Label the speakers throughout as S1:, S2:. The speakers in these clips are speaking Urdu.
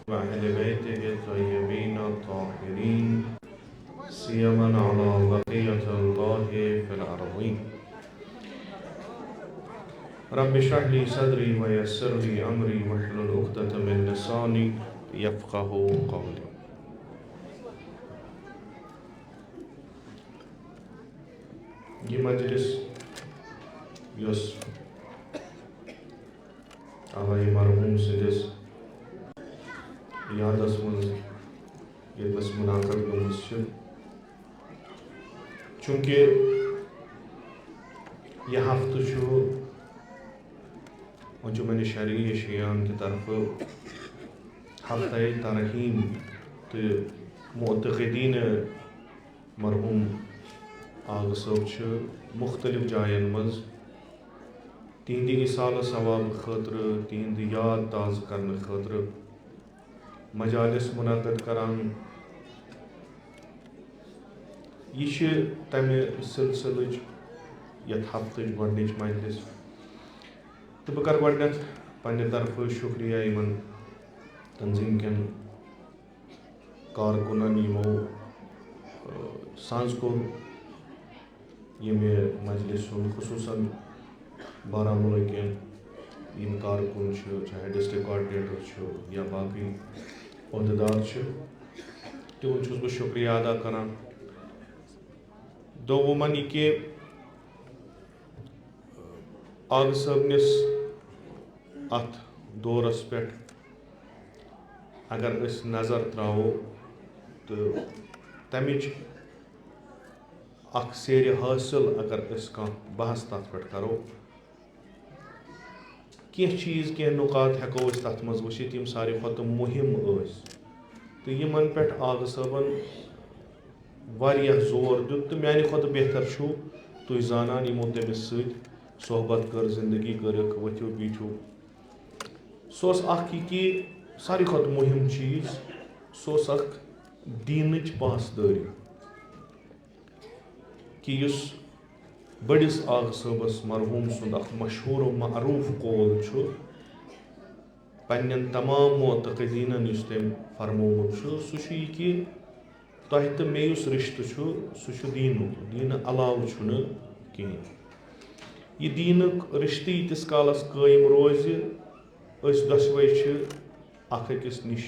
S1: وأهل بيته الطيبين الطاهرين سيما على بقية الله في الأرضين رب اشرح لي صدري ويسر لي أمري واحلل عقدة من لساني يفقهوا قولي. یہ مجلس یس آوائی مرحوم سندس یادس مز یتس منعقد گمس چونکہ یہ ہفتہ انجمن شرعی شیعان کی طرف ہفتہ ترحیم تو معتقدین مرحوم آغا صاحب مختلف جائن مز تہندِ اِصال ثواب خاطر تہند یاد تازہ کرنے خاطر مجالس منعقد کران. یہ تمہ سلسلچ یتھ ہفتچ گۄڈنِچ مجلس تو بہ کر گۄڈنیتھ پننہ طرف شکریہ یمن تنظیم کٮ۪ن کارکنن یمو سانز کوٚر یہ مجلس خصوصاً بارہمولہ کے یم کارکن چاہے ڈسٹرک کوآرڈینیٹر یا باقی عہدیدار تہن چھس بہ شکریہ ادا کران. دومن یہ کہ آغا صٲبنِس ات دورس پہ اگر اس نظر تراو تو تمچ اخ سیر حاصل اگر اس کان بحث تات پہ کرو کی چیز کی نکات ہیکو اس تات مز وچھت یم ساروی کھۄتہٕ مہم ٲسۍ تو یمن پہ آغا صٲبن واریاہ زور دیت تو میانہ کھۄتہٕ بہتر چھو تُہۍ زانان یمو تٔمِس سۭتۍ صحبت کر زندگی کٔرٕکھ ؤتھِو بیٖٹھِو. سُہ اوس اکھ یہِ کہ ساروی کھۄتہٕ مہم چیز سُہ اوس اکھ دیٖنٕچ پاسدٲری کہ یُس بٔڑِس آغا صٲبس مرحوم سُنٛد اکھ مشہوٗر و معروٗف قول چھُ پننٮ۪ن تمام معتقدیٖنن یُس تٔمۍ فرمومُت چھُ سُہ چھُ یہِ کہ تۄہہِ تہٕ مےٚ یُس رِشتہٕ چھُ سُہ چھُ دیٖنُک، دیٖنہٕ علاوٕ چھُنہٕ کِہیٖنۍ. یہِ دیٖنُک رِشتہٕ ییٖتِس کالس قٲیِم روزِ أسۍ دۄشوے چھِ اکھ أکِس نِش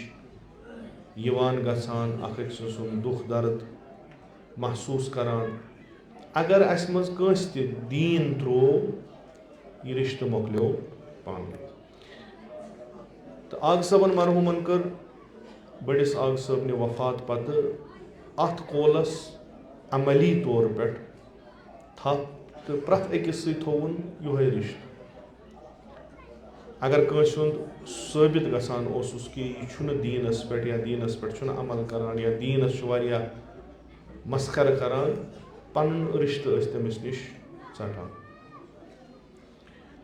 S1: یِوان گژھان، اکھ أکۍ سُنٛد دُکھ درد محسوٗس کران. اگر اسہِ منٛز کٲنٛسہِ تہِ دیٖن ترٛوو یہِ رِشتہٕ مۄکلیو پانے. تہٕ آغا صٲبن مرحوٗمن کٔر بٔڑِس آغا صٲبنہِ وفات پتہٕ اتھ قولس عملی طور پٮ۪ٹھ تھپھ تہٕ پرٛٮ۪تھ أکِس سۭتۍ تھووُن یِہوے رِشتہٕ. اگر کٲنٛسہِ ہُنٛد ثٲبت گژھان اوسُس کہ یہِ چھُنہٕ دیٖنس پٮ۪ٹھ یا دیٖنس پٮ۪ٹھ چھُنہٕ عمل کران یا دیٖنس چھُ واریاہ مسخرٕ کران پنُن رِشتہٕ ٲسۍ تٔمِس نِش ژٹان.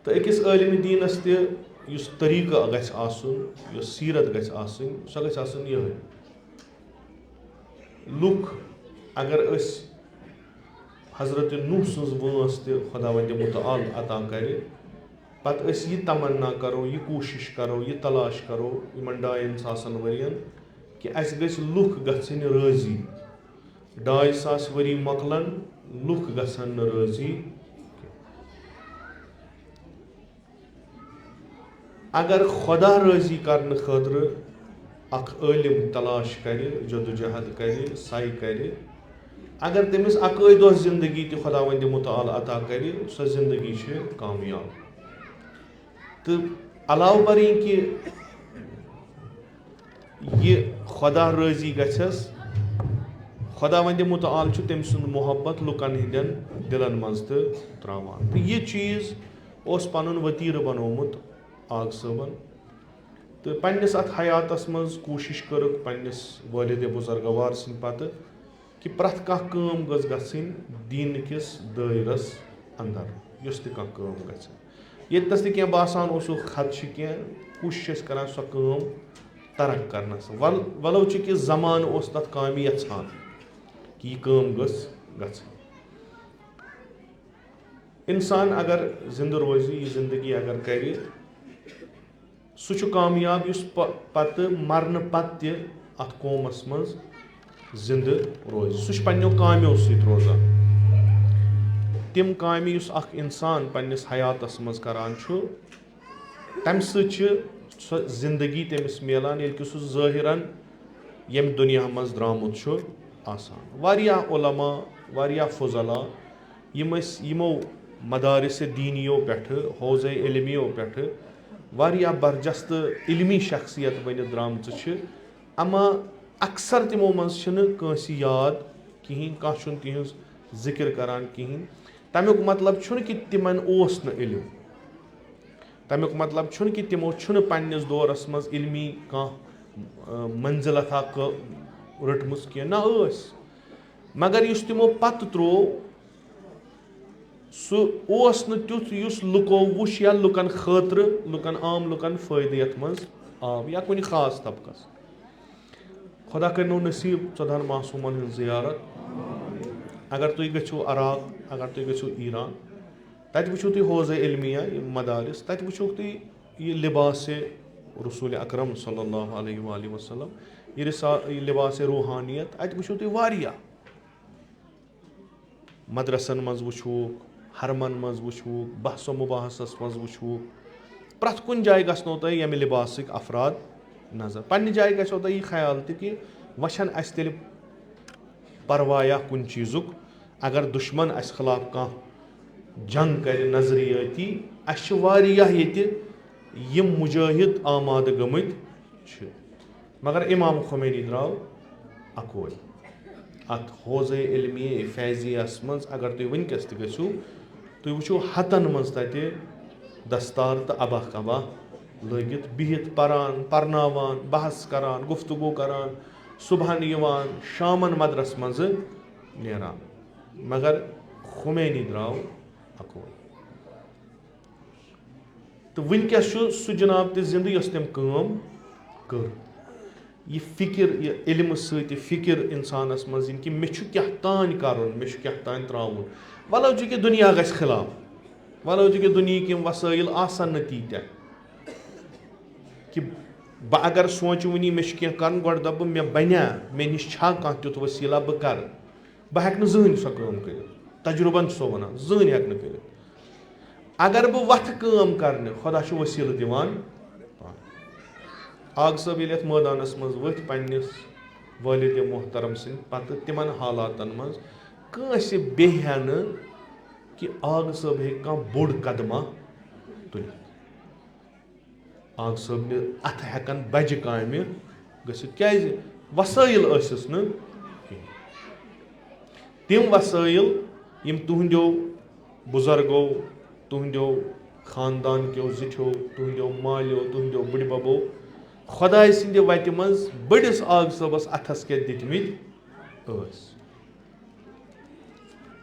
S1: تہٕ أکِس عٲلمِ دیٖنس تہِ یُس طریٖقہٕ گژھِ آسُن، یۄس سیٖرت گژھِ آسٕنۍ سۄ گژھِ آسٕنۍ یِہے. لُکھ اگر أسۍ حضرت نوح سٕنٛز وٲنٛس تہِ خۄداوندِ مُتعال عطا کرِ پتہٕ أسۍ یہِ تمنا کرو، یہِ کوٗشش کرو، یہِ تلاش کرو یِمن 2500 ؤرین کہ اسہِ گژھِ لُکھ گژھٕنۍ رٲضی. 2500 ؤری مۄکلن لُکھ گژھن نہٕ رٲضی. اگر خۄدا رٲضی کرنہٕ خٲطرٕ اکھ عٲلم تلاش کرِ، جدوجہد کرِ، سعی کرِ، اگر تٔمِس اکٲے دۄہ زندگی تہِ خۄداوندِ مُتعال عطا کرِ سۄ زندگی چھِ کامیاب. تہٕ علاوٕ برٕے کہ یہِ خۄدا رٲضی گژھٮ۪س، خۄداوندِ مُتعال چھُ تٔمۍ سُنٛد محبت لُکن ہٕنٛدٮ۪ن دلن منٛز تہِ ترٛاوان. تہٕ یہِ چیٖز اوس پنُن ؤتیٖرٕ بنومُت آغا صٲبن. تہٕ پننِس اتھ حیاتس منٛز کوٗشش کٔرٕکھ پننِس والدِ بُزرگوار سٕنٛدِ پتہٕ کہ پرٛٮ۪تھ کانٛہہ کٲم گٔژھ گژھٕنۍ دیٖنہٕ کِس دٲیرس انٛدر. یۄس تہِ کانٛہہ کٲم گژھِ، ییٚتنس تہِ کینٛہہ باسان اوسُکھ خدشہِ کینٛہہ کوٗشش ٲسۍ کران سۄ کٲم ترک کرنس. ولو چھِ کہِ زمانہٕ اوس تتھ کامہِ یژھان کہ یہِ کٲم گٔژھ گژھٕنۍ. انسان اگر زندٕ روزِ، یہِ زندگی اگر کرِ، سُہ چھُ کامیاب یُس پتہٕ مرنہٕ پتہٕ تہِ اَتھ قومس منٛز زِندٕ روزِ. سُہ چھُ پنٛنیو کامیو سۭتۍ روزان. تِم کامہِ یُس اکھ اِنسان پنٛنِس حیاتس منٛز کران چھُ تَمہِ سۭتۍ چھِ سۄ زندگی تٔمِس میلان ییٚلہِ کہِ سُہ ظٲہِرن ییٚمہِ دُنیا منٛز درٛامُت چھُ آسان. واریاہ علما واریاہ فضلا یِم ٲسۍ یِمو مدارسِ دیٖنیو پٮ۪ٹھٕ حوضے علمیو پٮ۪ٹھٕ واریاہ برجستہٕ علمی شخصیت بٔنِتھ درٛامژٕ چھِ اما اکثر تِمو منٛز چھِنہٕ کٲنٛسہِ یاد کِہیٖنۍ, کانٛہہ چھُنہٕ تِہنٛز ذِکر کران کِہیٖنۍ. تمیُک مطلب چھُنہٕ کہِ تِمن اوس نہٕ علم, تمیُک مطلب چھُنہٕ کہِ تِمو چھُنہٕ پننِس دورس منٛز علمی کانٛہہ منزِلتھا رٔٹمٕژ کینٛہہ, نہ ٲسۍ, مگر یُس تِمو پتہٕ تروو سُہ اوس نہٕ تیُتھ یُس لُکو وُچھ یا لُکن خٲطرٕ لُکن عام لُکن فٲیدٕ یتھ منٛز آو یا کُنہِ خاص طبقس. خۄدا کٔرنو نصیٖب 14 معصوٗمن ہٕنٛز زِیارت. اگر تُہۍ گٔژھِو عراق, اگر تُہۍ گٔژھِو ایران, تتہِ وٕچھِو تُہۍ حوضے علمیہ یِم مدارس, تتہِ وٕچھِو تُہۍ یہِ لِباسے رسوٗلِ اکرم صلی اللہ علیہ وآلہ وسلم, یہِ لِباسے روحانیت, اَتہِ وٕچھِو تُہۍ واریاہ. مدرسن منٛز وٕچھوُکھ, حرمن منٛز وٕچھوُکھ, بحث و مباحثس منٛز وٕچھوُکھ, پرٛٮ۪تھ کُنہِ جایہِ گژھنو تۄہہِ ییٚمہِ لِباسٕکۍ افراد نظر. پننہِ جایہِ گژھیو تۄہہِ یہِ خیال تہِ کہِ وۄنۍ چھنہٕ اَسہِ تیٚلہِ پروایا کُنہِ چیٖزُک. اگر دُشمن اَسہِ خلاف کانٛہہ جنگ کرِ نظرِیٲتی, اَسہِ چھِ واریاہ ییٚتہِ یِم مُجٲہِد آمادٕ گٔمٕتۍ چھِ. مگر امام خمینی درٛاو اکوے. اتھ حوضے علمیہ فیضیہس منٛز اگر تُہۍ وٕنکیٚس تہِ گٔژھِو تُہۍ وٕچھِو ہتن منٛز تتہِ دستار تہٕ اباہ کباہ لٲگِتھ بِہِتھ پران, پرناوان, بحث کران, گفتگو کران, صبحن یِوان, شامن مدرس منٛزٕ نیران. مگر خمینی درٛاو اکوے. تہٕ وٕنکیٚس چھُ سُہ جناب تہِ زِندٕ یۄس تٔمۍ کٲم کٔر. یہِ فِکر, یہِ علمہٕ سۭتۍ یہِ فِکر انسانس منٛز یِن کہِ مےٚ چھُ کیٛاہ تانۍ کرُن, مےٚ چھُ کیٛاہ تانۍ ترٛاوُن, ولو چہِ کہِ دُنیا گژھِ خلاف, ولو چہِ کہِ دُنہِکۍ یِم وسٲیِل آسن نہٕ تیٖتیاہ کہِ بہٕ اگر سونٛچہٕ وٕنی مےٚ چھُ کینٛہہ کرُن, گۄڈٕ دپہٕ بہٕ مےٚ بنیٛا, مےٚ نِش چھا کانٛہہ تیُتھ وسیٖلا بہٕ کرٕ. بہٕ ہٮ۪کہٕ نہٕ زٕہٕنۍ سۄ کٲم کٔرِتھ. تجرُبن چھُ سو ونان زٕہٕنۍ ہٮ۪کہٕ نہٕ کٔرِتھ. اگر بہٕ وتھٕ کٲم کرنہِ خۄدا چھُ وسیٖلہٕ دِوان. آغ صٲب ییٚلہِ یتھ مٲدانس منٛز ؤتھۍ پننِس وٲلِدِ محترم سٕنٛدۍ پتہٕ تِمن حالاتن منٛز کٲنٛسہِ بیٚہہِ ہا نہٕ کہِ آغ صٲب ہیٚکہِ کانٛہہ بوٚڑ قدمہ تُلِتھ. آغ صٲبنہِ اتھٕ ہٮ۪کن بجہِ کامہِ گٔژھِتھ. کیٛازِ وسٲیِل ٲسِس نہٕ کِہیٖنۍ. تِم وسٲیِل یِم تُہنٛدیو بُزرگو, تُہنٛدیو خاندان کیو زِٹھیو, تُہنٛدیو مالیو, تُہنٛدیو بٕڈببو خۄداے سٕنٛدِ وتہِ منٛز بٔڑِس آغ صٲبس اتھس کٮ۪تھ دِتمٕتۍ ٲسۍ.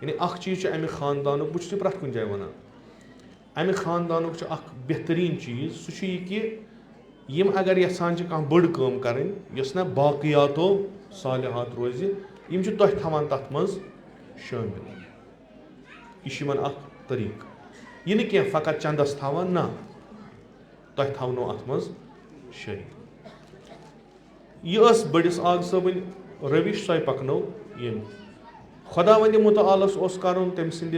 S1: یعنی اکھ چیٖز چھُ امہِ خاندانُک, بہٕ چھُس یہِ پرٛٮ۪تھ کُنہِ جایہِ ونان, امہِ خاندانُک چھُ اکھ بہتریٖن چیٖز, سُہ چھُ یہِ کہِ یِم اگر یژھان چھِ کانٛہہ بٔڑ کٲم کرٕنۍ یۄس نہ باقٕیاتو صالحات روزِ, یِم چھِ تۄہہِ تھاوان تتھ منٛز شٲمِل. یہِ چھُ یِمن اکھ طٔریٖقہٕ. یہِ نہٕ کینٛہہ فقط چندس تھاوان, نہ, تۄہہِ تھاونو اتھ منٛز شریٖک. یہِ ٲس بٔڑِس آغ صٲبٕنۍ رٔوِش, سۄے پکنٲو ییٚمۍ. خۄدا وندِ مُتعالس اوس کرُن تٔمۍ سٕنٛدِ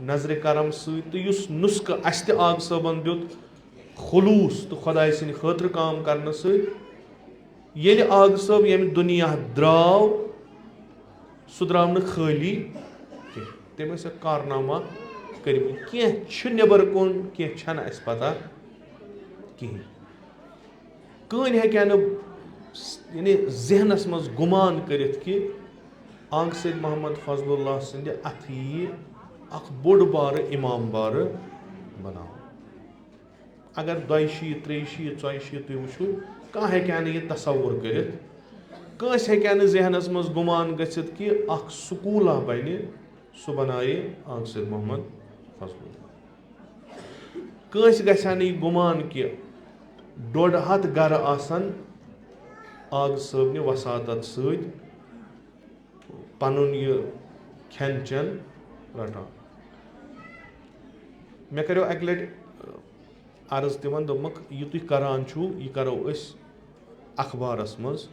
S1: نظرِ کرم سۭتۍ, تہٕ یُس نُسخہٕ اسہِ تہِ آغ صٲبن دیُت خلوٗص تہٕ خۄداے سٕنٛدِ خٲطرٕ کٲم کرنہٕ سۭتۍ, ییٚلہِ آغ صٲب ییٚمہِ دُنیا درٛاو سُہ درٛاو نہٕ خٲلی کینٛہہ. تٔمۍ ٲسۍ اکھ کارنامہ کٔرمٕتۍ. کینٛہہ چھِ نٮ۪بر کُن, کینٛہہ چھنہٕ اسہِ پتہ کِہیٖنۍ. کٕہٕنۍ ہیٚکہِ ہا نہٕ یعنی ذہنس منٛز گُمان کٔرِتھ کہِ آغ سید محمد فضل اللہ سٕنٛدِ اتھٕ ییہِ اکھ بوٚڑ بارٕ امام بارٕ بناونہٕ. اگر 42, 43, 44 تُہۍ وٕچھِو, کانٛہہ ہیٚکہِ ہا نہٕ یہِ تصور کٔرِتھ. کٲنٛسہِ ہیٚکہِ ہا نہٕ ذہنس منٛز گُمان گٔژھِتھ کہِ اکھ سکوٗلا بنہِ, سُہ بنایہِ آغ سید محمد فضل اللہ. کٲنٛسہِ گژھِ ہا نہٕ یہِ گُمان کہِ 150 گرٕ آسن آغ صٲبنہِ وساتت سۭتۍ پنُن یہِ کھٮ۪ن چٮ۪ن رٹان. مےٚ کریو اکہِ لٹہِ عرض تِمن دوٚپمَکھ یہِ تُہۍ کران چھُو یہِ کرو أسۍ اخبارس منٛز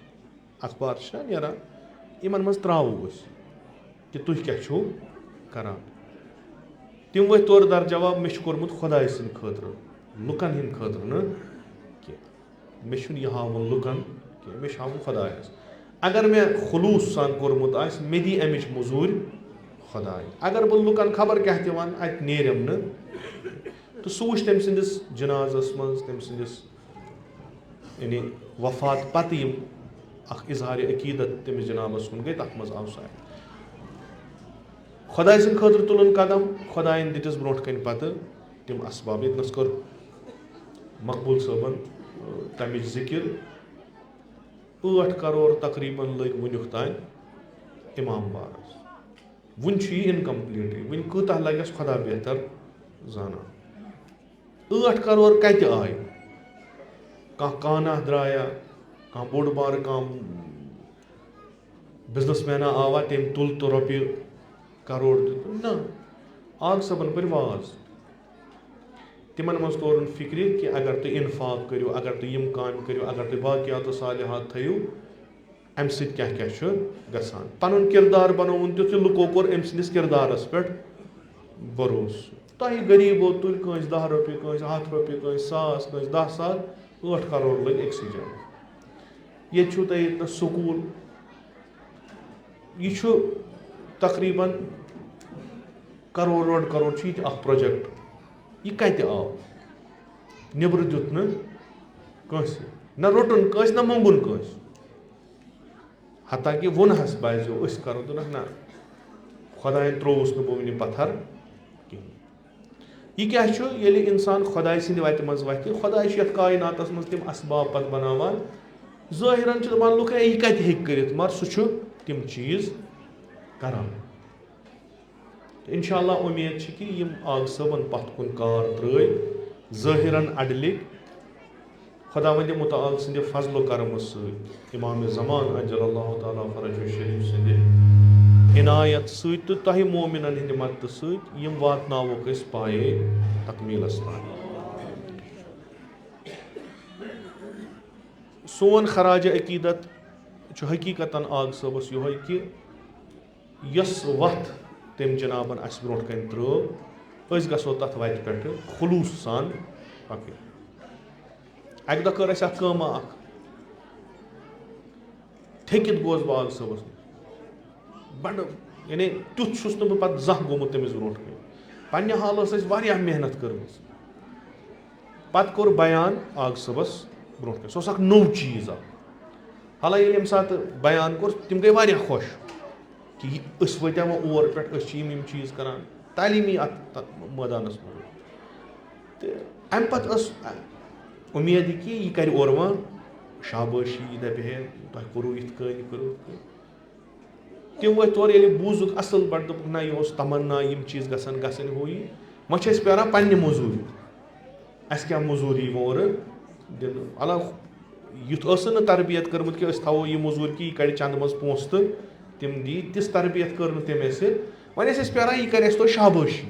S1: اخبار چھِنا نیران یِمن منٛز ترٛاوو أسۍ کہِ تُہۍ کیٛاہ چھُو کران. تِم ؤتھۍ تورٕ در جواب مےٚ چھُ کوٚرمُت خۄداے سٕنٛدِ خٲطرٕ لُکن ہٕنٛدِ خٲطرٕ نہٕ کینٛہہ. مےٚ چھُنہٕ یہِ ہاوُن لُکن کینٛہہ مےٚ چھُ ہاوُن خۄدایس. اگر مےٚ خلوٗص سان کوٚرمُت آسہِ مےٚ دی اَمِچ موٚزوٗرۍ خۄداے. اگر بہٕ لُکن خبر کیٛاہ تہِ وَنہٕ اَتہِ نیریم نہٕ. تہٕ سُہ وٕچھ تٔمۍ سٕنٛدِس جنازس منٛز تٔمۍ سٕنٛدِس یعنی وفات پتہٕ یِم اکھ اظہارِ عقیٖدت تٔمِس جنابس کُن گٔے تتھ منٛز آو سایہِ. خۄداے سٕنٛدِ خٲطرٕ تُلُن قدم خۄدایَن دِتِس برونٛٹھ کَنہِ پتہٕ تِم اسباب. ییٚتنس کٔر مقبوٗل صٲبن تَمِچ ذِکِر 8 کرور تقریٖبن لٔگۍ وُنیُک تانۍ امام بارس. وُنہِ چھُ یہِ اِنکمپلیٖٹٕے وُنہِ کۭژاہ لگٮ۪س خۄدا بہتر زانان. 8 کرور کتہِ آیہِ؟ کانٛہہ کانا درٛایا کانٛہہ بوٚڑ بارٕ کانٛہہ بِزنس مینا آوا تٔمۍ تُل تہٕ رۄپیہِ کرور دیُت نہ. آگ صٲبن پٔرۍ واز. تِمن منٛز تورُن فِکرِ کہِ اگر تُہۍ اِنفاق کٔرِو اگر تُہۍ یِم کامہِ کٔرِو اگر تُہۍ باقیات صالحات تھٲیِو اَمہِ سۭتۍ کیٛاہ کیٛاہ چھُ گژھان. پنُن کِردار بنووُن تیُتھ کہِ لُکو کوٚر أمۍ سٕنٛدِس کِردارس پٮ۪ٹھ بروسہٕ. تۄہہِ غریٖبو تُلۍ کٲنٛسہِ 10 رۄپیہِ کٲنٛسہِ 100 رۄپیہِ کٲنٛسہِ 1000 کٲنٛسہِ 10,000 8 کرور لٔگۍ أکسٕے جایہِ. ییٚتہِ چھُو تۄہہِ ییٚتنس سکوٗل یہِ چھُ تقریٖبن 1 کرور 1.5 کرور چھُ ییٚتہِ اکھ پروجیکٹ. یہِ کتہِ آو؟ نیٚبرٕ دیُت نہٕ کٲنٛسہِ نہ روٚٹُن کٲنٛسہِ نہ موٚنگُن کٲنٛسہِ. حتاکہِ ووٚنہس باسیو أسۍ کرو دوٚپنکھ نہ خۄدایَن ترٛووُس نہٕ بہٕ وٕنہِ پتھر کِہینۍ. یہِ کیٛاہ چھُ ییٚلہِ اِنسان خۄداے سٕنٛدِ وتہِ منٛز وتھِ خۄداے چھُ یتھ کایناتس منٛز تِم اسباب پتہٕ بناوان. ظٲہِرن چھِ دپان لُکھ ہے یہِ کتہِ ہیٚکہِ کٔرِتھ مگر سُہ چھُ تِم چیٖز کران. اِنشاء اللہ اُمید چھِ کہِ یِم آگ صٲبن پتھ کُن کار ترٛٲے ظٲہِرن اڈلِکۍ خۄداوندِ مُتعال سٕنٛدِ فضل و کرمہٕ سۭتۍ امام زمان اجل اللہ تعالیٰ فرجہ شریف سٕنٛدِ عنایت سۭتۍ تہٕ تۄہہِ مومِنن ہٕنٛدِ مدتہٕ سۭتۍ یِم واتناووکھ أسۍ پایے تکمیٖلس تام. سون خراج عقیٖدت چھُ حقیٖقتن آگ صٲبس یِہوے کہِ یۄس وتھ تٔمۍ جنابن اسہِ برونٛٹھ کَنہِ ترٲو أسۍ گژھو تتھ وتہِ پٮ۪ٹھٕ خلوٗص سان پکٕنۍ. اکہِ دۄہ کٔر اسہِ اکھ کٲمہ اکھ تھٔکِتھ گوس بہٕ آگ صٲبس نِش بڑٕ یعنی تیُتھ چھُس نہٕ بہٕ پتہٕ زانٛہہ گوٚمُت تٔمِس برونٛٹھ کَنہِ. پننہِ حالہٕ ٲس اَسہِ واریاہ محنت کٔرمٕژ. پتہٕ کوٚر بیان آگ صٲبس برونٛٹھ کَنہِ. سُہ اوس اکھ نوٚو چیٖز اکھ. حالانکہِ ییٚلہِ ییٚمہِ ساتہٕ بیان کوٚر تِم گٔے واریاہ خۄش کہِ أسۍ وٲتۍ وۄنۍ اور پٮ۪ٹھ أسۍ چھِ یِم چیٖز کران تعلیٖمی اتھ مٲدانس منٛز. تہٕ امہِ پتہٕ ٲس اُمید کہِ یہِ کرِ اورٕ وۄنۍ شابٲشی یہِ دپہِ ہے تۄہہِ کوٚروٗ یِتھ کٔنۍ یہِ کوٚروٗ. تِم ؤتھۍ تورٕ ییٚلہِ بوٗزُکھ اصٕل پٲٹھۍ دوٚپُکھ نہ یہِ اوس تمنا یِم چیٖز گژھن گژھٕنۍ ہُہ یہِ. وۄنۍ چھِ أسۍ پیاران پننہِ موٚزوٗرِ. اَسہِ کیٛاہ موٚزوٗرۍ یی وۄنۍ اورٕ دِنہٕ. الگ یُتھ ٲسٕن نہٕ تربیت کٔرمٕژ کہِ أسۍ تھاوو یہِ موٚزوٗرۍ کہِ یہِ کڑِ چندٕ منٛز پونٛسہٕ تہٕ تِم دی. تِژھ تربیت کٔر نہٕ تٔمۍ اَسہِ. وۄنۍ ٲسۍ أسۍ پیاران یہِ کرِ اَسہِ تۄہہِ شابٲشی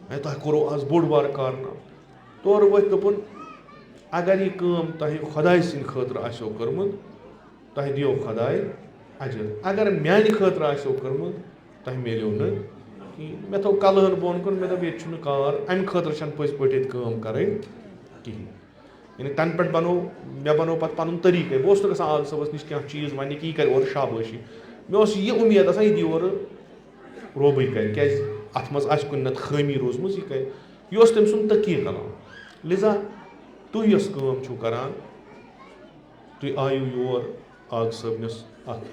S1: ہے تۄہہِ کوٚروٗ آز بوٚڑ بارٕ کارنامہٕ. تورٕ ؤتھۍ دوٚپُن اگر یہِ کٲم تۄہہِ خۄداے سٕنٛدِ خٲطرٕ آسیو کٔرمٕژ تۄہہِ دِیو خۄداے اجر. اگر میانہِ خٲطرٕ آسیو کٔرمٕژ تۄہہِ میلیو نہٕ کِہینۍ. مےٚ تھوٚو کلہٕ ہن بۄن کُن مےٚ دوٚپ ییٚتہِ چھُنہٕ کار امہِ خٲطرٕ چھنہٕ پٔزۍ پٲٹھۍ ییٚتہِ کٲم کرٕنۍ کِہینۍ. یعنی تَنہٕ پٮ۪ٹھ مےٚ بنوو پتہٕ پنُن طریٖقے. بہٕ اوسُس نہٕ گژھان آگ صٲبس نِش کینٛہہ چیٖز وَننہِ کہِ یہِ کرِ اورٕ شابٲشی. مےٚ اوس یہِ اُمید آسان یہِ دی اورٕ روبٕے کرِ کیازِ اتھ منٛز آسہِ کُنہِ نتہٕ خٲمی روٗزمٕژ یہِ کرِ. یہِ اوس تٔمۍ سُنٛد تقیٖق کلام. لِذا تُہۍ یۄس کٲم چھِو کران تُہۍ آیِو یور آگ صٲبنِس اتھ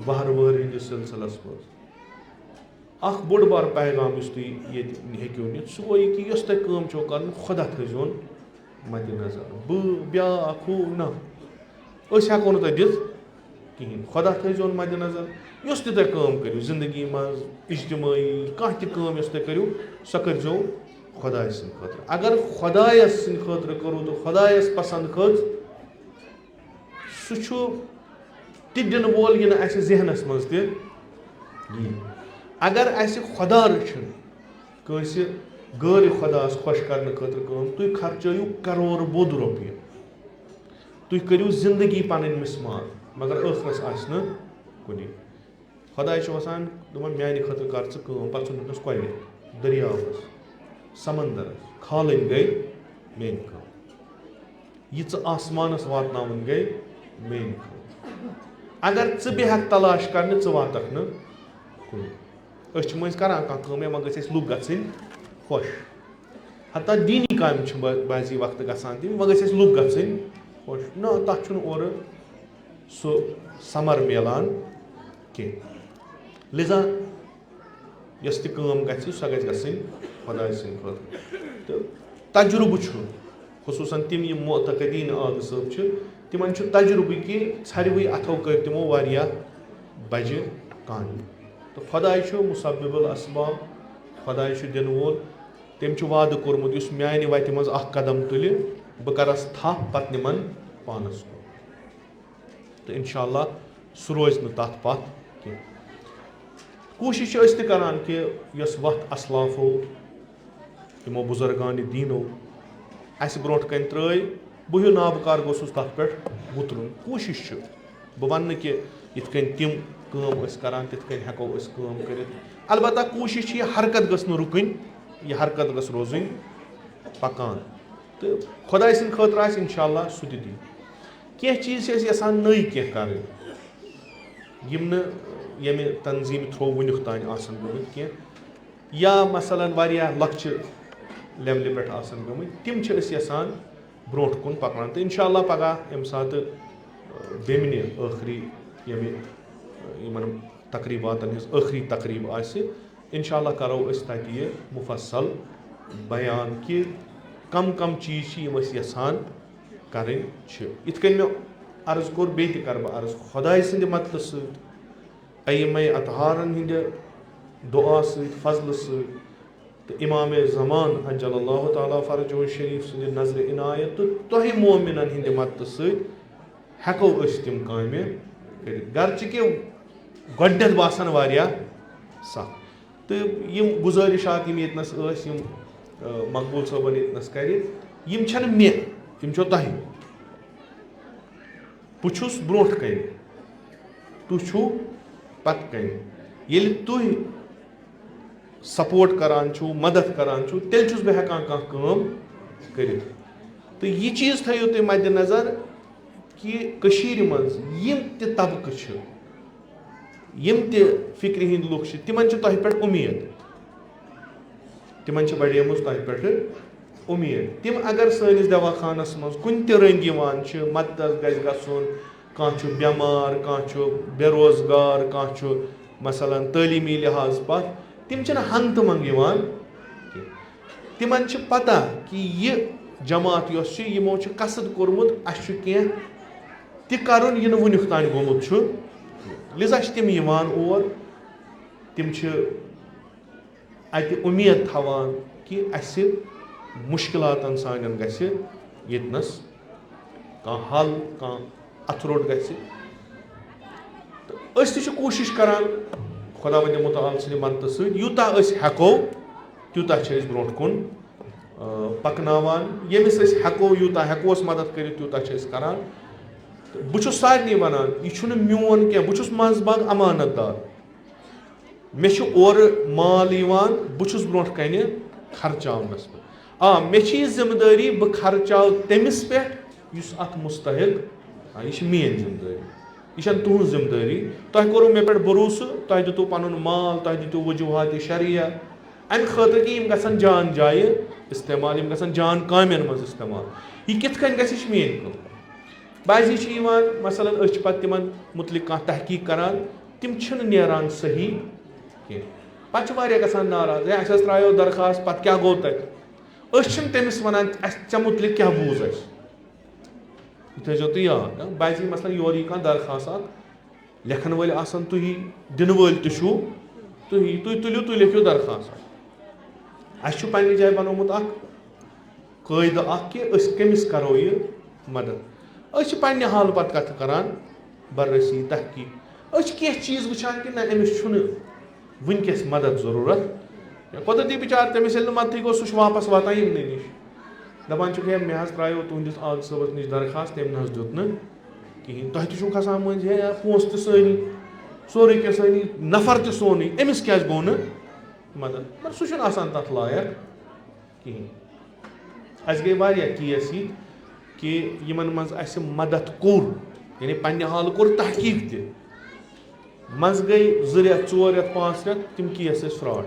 S1: بہر وٲرۍ ہٕنٛدِس سلسلس منٛز. اکھ بوٚڑ بار پیغام یُس تُہۍ ییٚتہِ ہیٚکِو نِتھ سُہ گوٚو یہِ کہِ یۄس تۄہہِ کٲم چھو کران خۄدا تھٲیزہون مدِ نظر. بہٕ بیاکھ ہُہ نہ أسۍ ہٮ۪کو نہٕ تۄہہِ دِتھ کِہینۍ. خۄدا تھٲیزہون مدِ نظر. یۄس تہِ تۄہہِ کٲم کٔرِو زندگی منٛز اجتمٲعی کانٛہہ تہِ کٲم یۄس تُہۍ کٔرِو سۄ کٔرۍزیو خۄداے سٕنٛدِ خٲطرٕ. اگر خۄدایس سٕنٛدِ خٲطرٕ کوٚروٕ تہٕ خۄدایس پسنٛد کھٔژ سُہ چھُ تہِ دِنہٕ وول یہِ نہٕ اَسہِ ذہنس منٛز تہِ یی. اگر اَسہِ خۄدا رٔچھِن کٲنٛسہِ غٲرِ خۄداس خۄش کرنہٕ خٲطرٕ کٲم تُہۍ خرچٲیِو کرور بوٚد رۄپیہِ تُہۍ کٔرِو زندگی پنٕنۍ مِسمار مگر ٲخرس آسہِ نہٕ کُنی خۄداے چھُ وَسان دَپان میانہِ خٲطرٕ کر ژٕ کٲم پتہٕ ژھُنُکھ کۄلہِ دٔریاوس سمندرس کھالٕنۍ گٔے میٲنۍ کٲم یہِ ژٕ آسمانس واتناوٕنۍ گٔے میٲنۍ کٲم اگر ژٕ بیٚہکھ تلاش کرنہِ ژٕ واتکھ نہٕ کُنی أسۍ چھِ مٔنٛزۍ کران کانٛہہ کٲم وۄنۍ گٔژھ اَسہِ لُکھ گژھٕنۍ خۄش حتیٰ دیٖنی کامہِ چھِ بعضی وقتہٕ گژھان تِم وۄنۍ گٔژھ اَسہِ لُکھ گژھٕنۍ خۄش نہ تتھ چھُنہٕ اورٕ سُہ ثمر میلان کینٛہہ لِذا یۄس تہِ کٲم گژھِ سۄ گژھِ گژھٕنۍ خۄداے سٕنٛدِ خٲطرٕ تہٕ تجرُبہٕ چھُ خصوٗصاً تِم یِم معتقدیٖن آغا صٲب چھِ تِمن چھُ تجرُبہٕ کہِ ژھرِوٕے اَتھو کٔرۍ تِمو واریاہ بجہِ کامہِ تہٕ خۄداے چھُ مُسبِب الاسباب خۄداے چھُ دِنہٕ وول تٔمۍ چھُ وعدٕ کوٚرمُت یُس میانہِ وتہِ منٛز اکھ قدم تُلہِ بہٕ کرس تھپھ پتہٕ نِمن پانس کُن تہٕ انشاء اللہ سُہ روزِ نہٕ تتھ پتھ کینٛہہ کوٗشِش چھِ أسۍ تہِ کران کہِ یۄس وتھ اسلافو یِمو بُزرگانہِ دیٖنو اَسہِ برونٛٹھ کَنۍ ترٛٲے بہٕ ہیوٗ نابکار گوٚژھُس تَتھ پٮ۪ٹھ وُترُن کوٗشِش چھُ بہٕ وَنہٕ نہٕ کہِ یِتھ کٔنۍ تِم کٲم ٲسۍ کران تِتھ کٔنۍ ہٮ۪کو أسۍ کٲم کٔرِتھ البتہ کوٗشِش چھِ یہِ حرکت گٔژھ نہٕ رُکٕنۍ یہِ حرکت گٔژھ روزٕنۍ پکان تہٕ خۄداے سٕنٛدِ خٲطرٕ آسہِ انشاء اللہ سُہ تہِ دی کینٛہہ چیٖز چھِ أسۍ یژھان نٔے کینٛہہ کَرٕنۍ یِم نہٕ ییٚمہِ تنظیٖم تھرٛوٗ وٕنیُک تانۍ آسن گٔمٕتۍ کینٛہہ یا مثلاً واریاہ لۄکچہِ لیولہِ پٮ۪ٹھ آسن گٔمٕتۍ تِم چھِ أسۍ یژھان برونٛٹھ کُن پکناوٕنۍ تہٕ انشاء اللہ پگاہ ییٚمہِ ساتہٕ بیٚمنہِ ٲخری یِمن تقریٖباتن ہٕنٛز ٲخری تقریٖب آسہِ انشاء اللہ کرو أسۍ تتہِ یہِ مُفصل بیان کہِ کم کم چیٖز چھِ یِم أسۍ یژھان کرٕنۍ چھِ یِتھ کٔنۍ مےٚ عرض کوٚر بیٚیہِ تہِ کرٕ بہٕ عرض خۄداے سٕنٛدِ مدتہٕ سۭتۍ ایمے اطہارن ہٕنٛدِ دُعا سۭتۍ فضلہٕ سۭتۍ تہٕ امام زمان عجل اللہ تعالیٰ فرجہ شریف سٕنٛدِ نظرِ عنایت تہٕ تۄہہِ مومِنن ہٕنٛدِ مدتہٕ سۭتۍ ہٮ۪کو أسۍ تِم کامہِ کٔرِتھ گرچہِ کہِ گۄڈنٮ۪تھ باسان واریاہ سخ تہٕ یِم گُزٲرِشات یِم ییٚتنس ٲسۍ یِم مقبوٗل صٲبن ییٚتنس کرِ یِم چھنہٕ مےٚ یِم چھو تۄہہِ بہٕ چھُس برونٛٹھ کَنہِ تُہۍ چھِو پتہٕ کَنہِ ییٚلہِ تُہۍ سپورٹ کران چھِو مدد کران چھِو تیٚلہِ چھُس بہٕ ہٮ۪کان کانٛہہ کٲم کٔرِتھ تہٕ یہِ چیٖز تھٲیِو تُہۍ مدِ نظر کہِ کٔشیٖرِ منٛز یِم تہِ طبقہٕ چھِ یِم تہِ فِکرِ ہِنٛدۍ لُکھ چھِ تِمن چھِ تۄہہِ پٮ۪ٹھ اُمید تِمن چھِ بڑیمٕژ تۄہہِ پٮ۪ٹھٕ اُمید تِم اگر سٲنِس دواخانس منٛز کُنہِ تہِ رٔنٛگۍ یِوان چھِ مدتس گژھِ گژھُن کانٛہہ چھُ بٮ۪مار کانٛہہ چھُ بے روزگار کانٛہہ چھُ مثلاً تعلیٖمی لحاظ پتھ تِم چھِنہٕ ہنٛگتہٕ منٛگہٕ یِوان کینٛہہ تِمن چھِ پتہ کہِ یہِ جماعت یۄس چھِ یِمو چھُ قصد کوٚرمُت اَسہِ چھُ کینٛہہ تہِ کرُن یہِ نہٕ وٕنیُک تانۍ گوٚمُت چھُ لِذا چھِ تِم یِوان اور تِم چھِ اَتہِ اُمید تھاوان کہِ اَسہِ مُشکِلاتن سانٮ۪ن گژھِ ییٚتنس کانٛہہ حل کانٛہہ اَتھٕ روٚٹ گژھِ تہٕ أسۍ تہِ چھِ کوٗشِش کران خۄدا وندِ مُتعال سٕنٛدِ مدتہٕ سۭتۍ یوٗتاہ أسۍ ہٮ۪کو تیوٗتاہ چھِ أسۍ برونٛٹھ کُن پکناوان ییٚمِس أسۍ ہٮ۪کو یوٗتاہ ہٮ۪کوس مدد کٔرِتھ تیوٗتاہ چھِ أسۍ کران تہٕ بہٕ چھُس سارنٕے وَنان یہِ چھُنہٕ میون کینٛہہ بہٕ چھُس منٛزٕ باگ امانت دار مےٚ چھُ اورٕ مال یِوان بہٕ چھُس برونٛٹھ کَنہِ خرچاونس پٮ۪ٹھ مےٚ چھِ یہِ ذِمہٕ دٲری بہٕ خرچاو تٔمِس پٮ۪ٹھ یُس اَتھ مُستحق یہِ چھِ میٲنۍ ذِمہٕ دٲری یہِ چھنہٕ تُہٕنٛز ذِمہٕ دٲری تۄہہِ کوٚروٕ مےٚ پٮ۪ٹھ بروسہٕ تۄہہِ دِتوٗ پنُن مال تۄہہِ دِتوٗ وجوٗہاتِ شرعیہ اَمہِ خٲطرٕ کہِ یِم گژھن جان جایہِ استعمال یِم گژھن جان کامٮ۪ن منٛز استعمال یہِ کِتھ کٔنۍ گژھِ یہِ چھِ میٲنۍ کٲم بعضی چھِ یِوان مثلاً أسۍ چھِ پتہٕ تِمن مُتعلِق کانٛہہ تحقیٖق کران تِم چھِنہٕ نیران صحیح کینٛہہ پتہٕ چھِ واریاہ گژھان ناراض ہے اَسہِ حظ ترٛایو درخاست پتہٕ کیٛاہ گوٚو تَتہِ أسۍ چھِنہٕ تٔمِس وَنان اَسہِ ژےٚ مُتعلِق کیٛاہ بوٗز اَسہِ یہِ تھٲیزیو تُہۍ یاد بعضی مثلاً یورٕ یی کانٛہہ درخاست اکھ لیکھن وٲلۍ آسان تُہی دِنہٕ وٲلۍ تہِ چھُو تُہی تُہۍ تُلِو تُہۍ لیکھِو درخاست اَسہِ چھُ پننہِ جایہِ بنومُت اکھ قٲیدٕ اکھ کہِ أسۍ کٔمِس کرو یہِ مدد أسۍ چھِ پننہِ حالہٕ پتہٕ کتھٕ کران بررسی تحقیٖق أسۍ چھِ کینٛہہ چیٖز وٕچھان کہِ نہ أمِس چھُنہٕ وٕنکیٚس مدد ضروٗرت قۄدرتی بِچار تٔمِس ییٚلہِ نہٕ مدتھٕے گوٚو سُہ چھُ واپس واتان یِمنٕے نِش دَپان چھُکھ ہے مےٚ حظ ترٛایو تُہنٛدِس آغا صٲبَس نِش درخاست تٔمۍ نہ حظ دیُت نہٕ کِہیٖنۍ تۄہہِ تہِ چھُو کھسان مٔنٛزۍ ہے پونٛسہٕ تہِ سٲنی سورُے کینٛہہ سٲنی نفر تہِ سونُے أمِس کیٛازِ گوٚو نہٕ مدد مگر سُہ چھُنہٕ آسان تَتھ لایق کِہیٖنۍ. اَسہِ گٔے واریاہ کیس یِتھۍ کہِ یِمن منٛز اَسہِ مدد کوٚر یعنی پنٛنہِ حالہٕ کوٚر تحقیٖق تہِ منٛزٕ گٔے 2 رٮ۪تھ 4 رٮ۪تھ 5 رٮ۪تھ تِم کیس ٲسۍ فرٛاڈ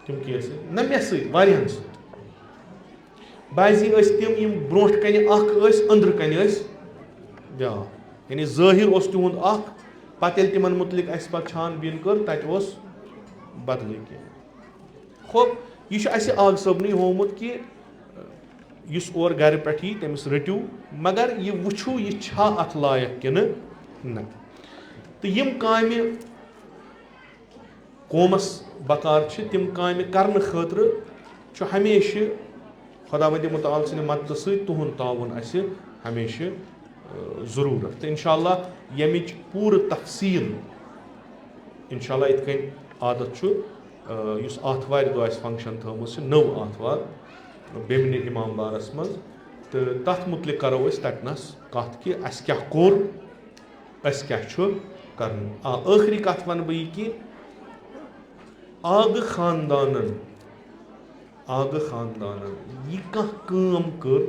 S1: تِم کیس ٲسۍ نہ مےٚ سۭتۍ واریاہَن سۭتۍ بعضی ٲسۍ تِم یِم برونٛٹھ کَنہِ اکھ ٲسۍ أنٛدرٕ کَنہِ ٲسۍ بیٛاکھ یعنی ظٲہِر اوس تِہُنٛد اکھ پَتہٕ ییٚلہِ تِمن مُتعلِق اَسہِ پَتہٕ چھان بیٖن کٔر تَتہِ اوس بدلٕے کینٛہہ خۄب یہِ چھُ اَسہِ آغا صٲبنٕے ہومُت کہِ یُس اورٕ گرِ پٮ۪ٹھ یی تٔمِس رٔٹِو مگر یہِ وٕچھِو یہِ چھا اَتھ لایق کِنہٕ نہ تہٕ یِم کامہِ قومَس بکار چھِ تِم کامہِ کرنہٕ خٲطرٕ چھُ ہمیشہِ خۄدا وندِ مُتعال سٕنٛدِ مدتہٕ سۭتۍ تُہُنٛد تعاوُن اَسہِ ہمیشہِ ضروٗرت تہٕ اِنشاء اللہ ییٚمِچ پوٗرٕ تفصیٖل اِنشاء اللہ یِتھ کٔنۍ عادت چھُ یُس آتھوارِ دۄہ اَسہِ فنٛگشن تھٲومٕژ چھِ نٔو آتھوار بیٚمنہِ اِمام بارس منٛز تہٕ تَتھ مُتعلِق کَرو أسۍ تَتنَس کَتھ کہِ اَسہِ کیٛاہ کوٚر اَسہِ کیٛاہ چھُ کَرُن ٲخری کَتھ وَنہٕ بہٕ یہِ کہِ آغا خاندانن یہِ کانٛہہ کٲم کٔر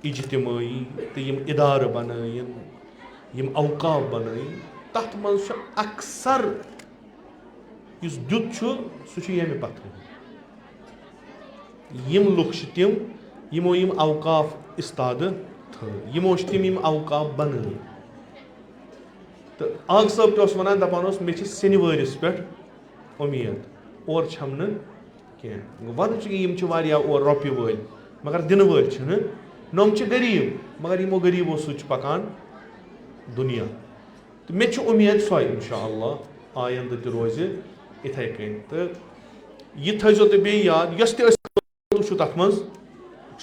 S1: اِجتِمٲعی تہٕ یِم اِدارٕ بَنٲیِن یِم اوقاف بَنٲیِن تَتھ منٛز چھُ اکثر یُس دیُت چھُ سُہ چھُ ییٚمہِ پَتھرٕ یِم لُکھ چھِ تِم یِمو یِم اوقاف اِستادٕ تھٲے یِمو چھِ تِم یِم اوقاف بَنٲے تہٕ آغا صٲب تہِ اوس وَنان دَپان اوس مےٚ چھِ سِنہِ وٲرِس پٮ۪ٹھ اُمید اورٕ چھَم نہٕ کینٛہہ وَنُن چھُ کہِ یِم چھِ واریاہ اورٕ رۄپیہِ وٲلۍ مگر دِنہٕ وٲلۍ چھِنہٕ نۄم چھِ غریٖب مگر یِمو غریٖبو سۭتۍ چھُ پَکان دُنیا تہٕ مےٚ چھِ اُمید سۄے اِنشاء اللہ آیندٕ تہِ روزِ یِتھَے کٔنۍ تہٕ یہِ تھٲیزیو تُہۍ بیٚیہِ یاد یۄس تہِ أسۍ تُہۍ چھُو تَتھ منٛز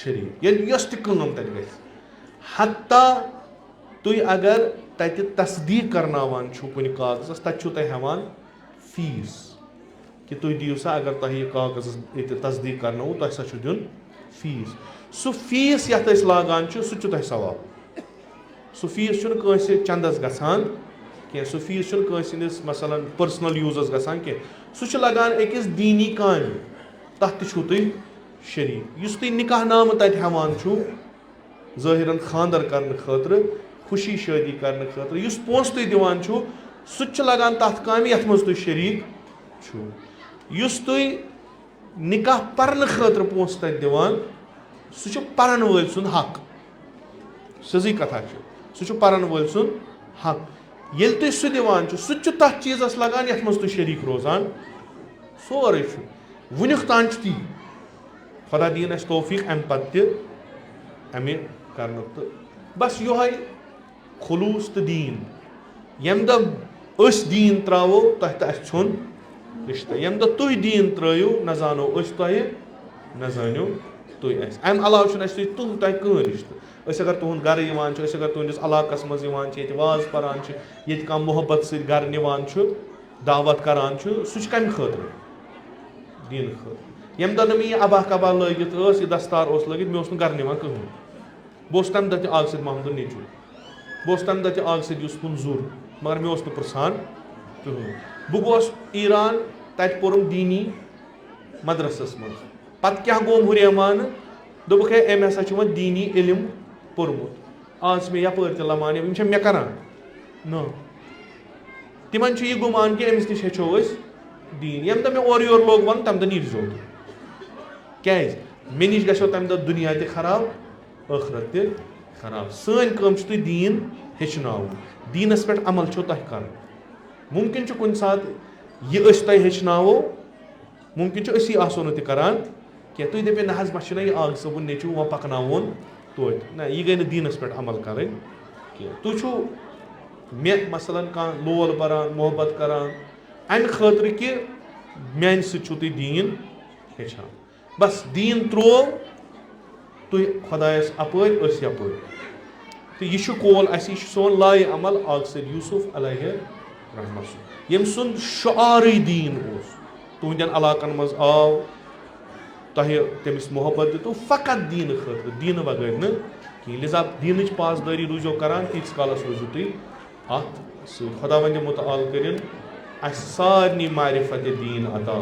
S1: شریٖک ییٚلہِ یۄس تہِ کٲم تَتہِ گژھِ حتیٰ تُہۍ اگر تَتہِ تصدیٖق کَرناوان چھُو کُنہِ کاغذَس تَتہِ چھُو تۄہہِ ہٮ۪وان فیٖس کہِ تُہۍ دِیِو سا اگر تۄہہِ یہِ کاغذَس ییٚتہِ تصدیٖق کَرنووُ تۄہہِ سا چھُ دیُن فیٖس سُہ فیٖس یَتھ أسۍ لاگان چھِ سُہ تہِ چھُ تۄہہِ ثواب سُہ فیٖس چھُنہٕ کٲنٛسہِ چنٛدَس گژھان کینٛہہ سُہ فیٖس چھُنہٕ کٲنٛسہِ ہِنٛدِس مثلاً پٔرسٕنَل یوٗزَس گژھان کینٛہہ سُہ چھُ لگان أکِس دیٖنی کامہِ تَتھ تہِ چھُو تُہۍ شریٖک یُس تُہۍ نِکاح نامہٕ تَتہِ ہٮ۪وان چھُو ظٲہِرَن خانٛدر کَرنہٕ خٲطرٕ خوشی شٲدی کَرنہٕ خٲطرٕ یُس پونٛسہٕ تُہۍ دِوان چھُو سُہ تہِ چھُ لگان تَتھ کامہِ یَتھ منٛز تُہۍ شریٖک چھُو یُس تُہۍ نِکاح پَرنہٕ خٲطرٕ پونٛسہٕ تَتہِ دِوان سُہ چھُ پَرن وٲلۍ سُنٛد حق سیٚزٕے کَتھا چھِ سُہ چھُ پَرن وٲلۍ سُنٛد حق ییٚلہِ تُہۍ سُہ دِوان چھُو سُہ تہِ چھُ تَتھ چیٖزَس لگان یَتھ منٛز تُہۍ شریٖک روزان سورُے چھُ وُنیُک تام چھُ تی خۄدا دِیِن اَسہِ توفیٖق اَمہِ پَتہٕ تہِ اَمہِ کَرنُک تہٕ بَس یِہوٚے خلوٗص تہٕ دیٖن ییٚمہِ دۄہ أسۍ دیٖن ترٛاوو تۄہہِ تہٕ اَسہِ ژھیوٚن رِشتہٕ ییٚمہِ دۄہ تُہۍ دیٖن ترٛٲیِو نہ زانو أسۍ تۄہہِ نہ زٲنِو تُہۍ اَسہِ اَمہِ علاوٕ چھُنہٕ اَسہِ تۄہہِ کٕہٕنۍ رِشتہٕ أسۍ اگر تُہُنٛد گرٕ یِوان چھِ أسۍ اگر تُہٕنٛدِس علاقَس منٛز یِوان چھِ ییٚتہِ واز پَران چھِ ییٚتہِ کانٛہہ محبت سۭتۍ گرٕ نِوان چھُ دعوت کَران چھُ سُہ چھُ کَمہِ خٲطرٕ دیٖنہٕ خٲطرٕ ییٚمہِ دۄہ نہٕ مےٚ یہِ اَباہ کباہ لٲگِتھ ٲس یہِ دستار اوس لٲگِتھ مےٚ اوس نہٕ گرٕ نِوان کٕہٕنۍ بہٕ اوسُس تَمہِ دۄہ تہِ آغا صٲب محمدُن نیٚچوٗ بہٕ اوسُس تَمہِ دۄہ تہِ آغا صٲب یوٗسفُن ظُر مگر مےٚ اوس نہٕ پِرٛژھان کٕہٕنۍ بہٕ گوس ایٖران تَتہِ پوٚرُم دیٖنی مدرسَس منٛز پَتہٕ کیٛاہ گوٚوم ہُریمانہٕ دوٚپُکھ ہے أمۍ ہسا چھُ وۄنۍ دیٖنی علم پوٚرمُت آز چھِ مےٚ یَپٲرۍ تہِ لَمان یِم چھا مےٚ کَران نہ تِمن چھُ یہِ گُمان کہِ أمِس نِش ہیٚچھو أسۍ دیٖن ییٚمہِ دۄہ مےٚ اورٕ یورٕ لوگ وَنُن تَمہِ دۄہ نیٖرزیو کیٛازِ مےٚ نِش گژھیو تَمہِ دۄہ دُنیا تہِ خراب ٲخرت تہِ خراب سٲنۍ کٲم چھِ تُہۍ دیٖن ہیٚچھناوُن دیٖنَس پٮ۪ٹھ عمل چھُو تۄہہِ کَرُن مُمکِن چھُ کُنہِ ساتہٕ یہِ أسۍ تۄہہِ ہیٚچھناوو مُمکِن چھُ أسی آسو نہٕ تہِ کَران کینٛہہ تُہۍ دٔپِو نہ حظ مےٚ چھُنہ یہِ آغا صٲبُن نیٚچوٗ وۄنۍ پَکناوون توتہِ نہ یہِ گٔے نہٕ دیٖنَس پٮ۪ٹھ عمل کَرٕنۍ کینٛہہ تُہۍ چھُو مےٚ مثلاً کانٛہہ لول بَران محبت کَران اَمہِ خٲطرٕ کہِ میٛانہِ سۭتۍ چھُو تُہۍ دیٖن ہیٚچھان بَس دیٖن ترٛوو تُہۍ خۄدایَس اَپٲرۍ أسۍ یَپٲرۍ تہٕ یہِ چھُ کول اَسہِ یہِ چھُ سون لایہِ عمل آغا صٲب یوٗسف علیہ رحمہ ییٚمہِ سُنٛد شعارٕے دیٖن اوس تُہنٛدٮ۪ن علاقن منٛز آو تۄہہِ تٔمِس محبت دِتو فقط دیٖنہٕ خٲطرٕ, دیٖنہٕ بغٲر نہٕ کِہیٖنۍ. لِذا دیٖنٕچ پاسدٲری روٗزِو کران, تیٖتِس کالس روٗزِو تُہۍ اَتھ سۭتۍ. خۄدا وندِ مُتعال کٔرِنۍ اَسہِ سارنٕے معرفت دیٖن عطا.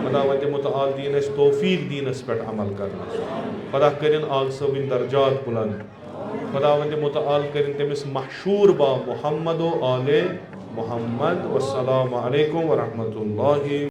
S1: خۄدا وندِ مُتعال دِیِن اَسہِ توفیٖق دیٖنس پٮ۪ٹھ عمل کرنس. خۄدا کٔرِنۍ آغ صٲبٕنۍ درجات بُلند. خۄدا وندِ مُتعال کٔرِنۍ تٔمِس محشوٗر با محمد و آلِ محمد. والسلام علیکم ورحمۃ اللہ.